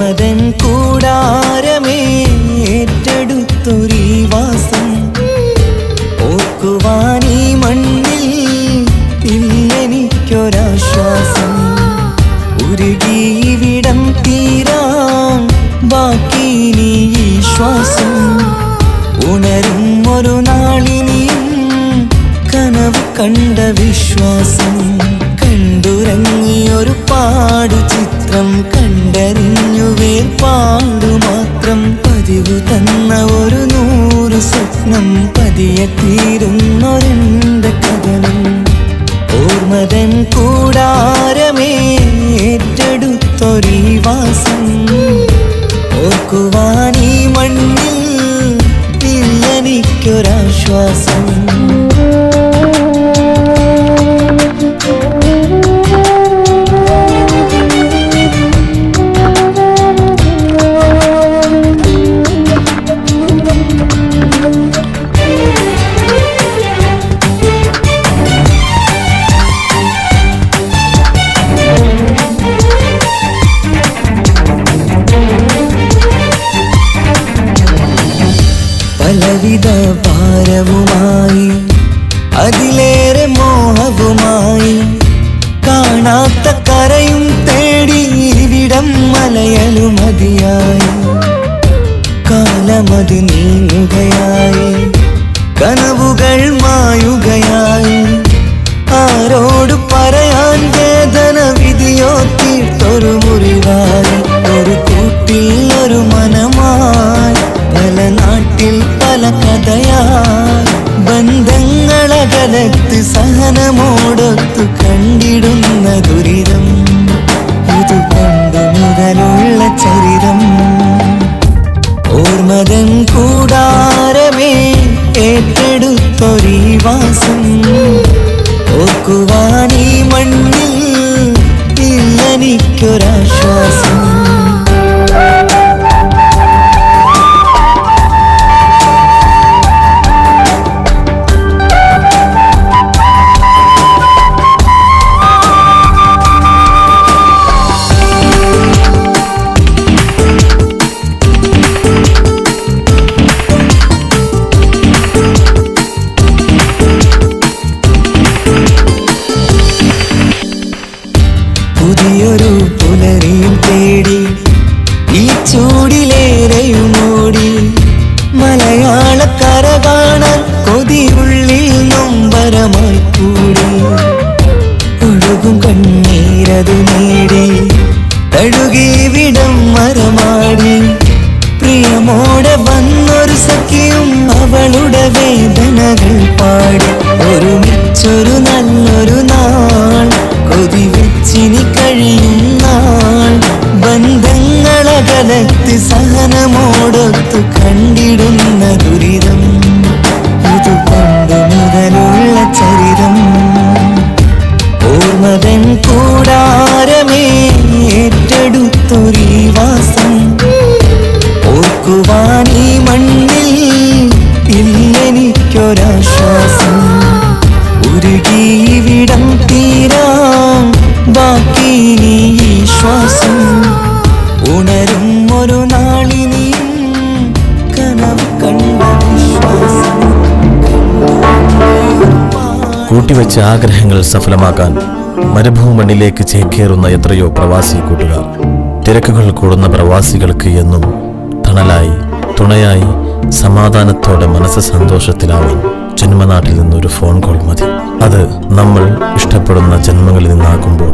ഓർമ്മതൻ കൂടാരമേ ഏറ്റെടുത്തൊരീ വാസം ഓർക്കുവാനീ മണ്ണിൽ ഇല്ലെനിക്കൊരാശ്വാസം ഉരുകിയിവിടം തീരാൻ ബാക്കി നീ ഈ ശ്വാസം ഉണരും ഒരു നാളിനിയും കനവ് കണ്ട വിശ്വാസം കണ്ടുറങ്ങിയൊരു പാടു ചിത്രം കണ്ടറിഞ്ഞു വേർപാടു മാത്രം പതിവ് തന്ന ഒരു 100 സ്വപ്നം പതിയെ തീരുന്നൊരെന്റെ കഥനം ഓർമ്മതൻ കൂടാരമേ ഏറ്റെടുത്തൊരീ വാസം ഓർക്കുവാനീ മണ്ണിൽ ഇല്ലെനിക്കൊരാശ്വാസം പലവിധ ഭാരവുമായി അതിലേറെ മോഹവുമായി കാണാത്ത കരയും തേടി ഇവിടം മലയലുമതിയായി കാലമത് നീങ്ങുകയായി കനവുകൾ മായുകയായി ആരോട് പറയാൻ വേദന വിധിയോ തീർത്തൊരു മുറിവായി ഒരു കൂട്ടിൽ ഒരു മനമായി പല നാട്ടിൽ പല കഥയായി ബന്ധങ്ങളകലത്ത് സഹനമോടൊത്തു കണ്ടിടുന്ന ദുരിതം ഇത് പണ്ട് മുതലുള്ള ചരിതം ഓർമ്മതൻ കൂടാരമേ ഏറ്റെടുത്തൊരീ വാസം ഓർക്കുവാനീ മണ്ണിൽ ഇല്ലെനിക്കൊരാശ്വാസം പുതിയൊരു പുലരിയും തേടി ഈ ചൂടിലേറെയുമോടി മലയാളക്കര കാണാൻ കൊതിയുള്ളിൽ നൊമ്പരമായി കൂടി ഒഴുകും കണ്ണീരതു നേടി തഴുകി വിടം മരമാടി പ്രിയമോടെ വന്നൊരു സഖിയും അവളുടെ വേദനകൾ പാടി ഒരുമിച്ചൊരു നല്ലൊരു നാൾ കൊതി വെച്ചിനി കഴിയും നാൾ ബന്ധങ്ങളകലത്ത് സഹനമോടൊത്തു കണ്ടിടുന്ന ദുരിതം ഇത് പണ്ട് മുതലുള്ള ചരിതം ഓർമ്മതൻ കൂടാരമേ ഏറ്റെടുത്തൊരീ വാസം ഓർക്കുവാനീ മണ്ണിൽ ഇല്ലെനിക്കൊരാശ്വാസം ഉരുകിയിവിടം തീരാൻ ബാക്കി നീ ഈ ശ്വാസം ഉണരും ഒരു നാളിനിയും കനവ് കണ്ട വിശ്വാസം കൂട്ടിവെച്ച ആഗ്രഹങ്ങൾ സഫലമാക്കാൻ മരുഭൂമണ്ണിലേക്ക് ചേക്കേറുന്ന എത്രയോ പ്രവാസി കൂട്ടുകാർ തിരക്കുകൾ കൂടുന്ന പ്രവാസികൾക്ക് എന്നും തണലായി തുണയായി സമാധാനത്തോടെ മനസ്സ് സന്തോഷത്തിലാവാൻ ജന്മനാട്ടിൽ നിന്നൊരു ഫോൺ കോൾ മതി. അത് നമ്മൾ ഇഷ്ടപ്പെടുന്ന ജന്മങ്ങളിൽ നിന്നാകുമ്പോൾ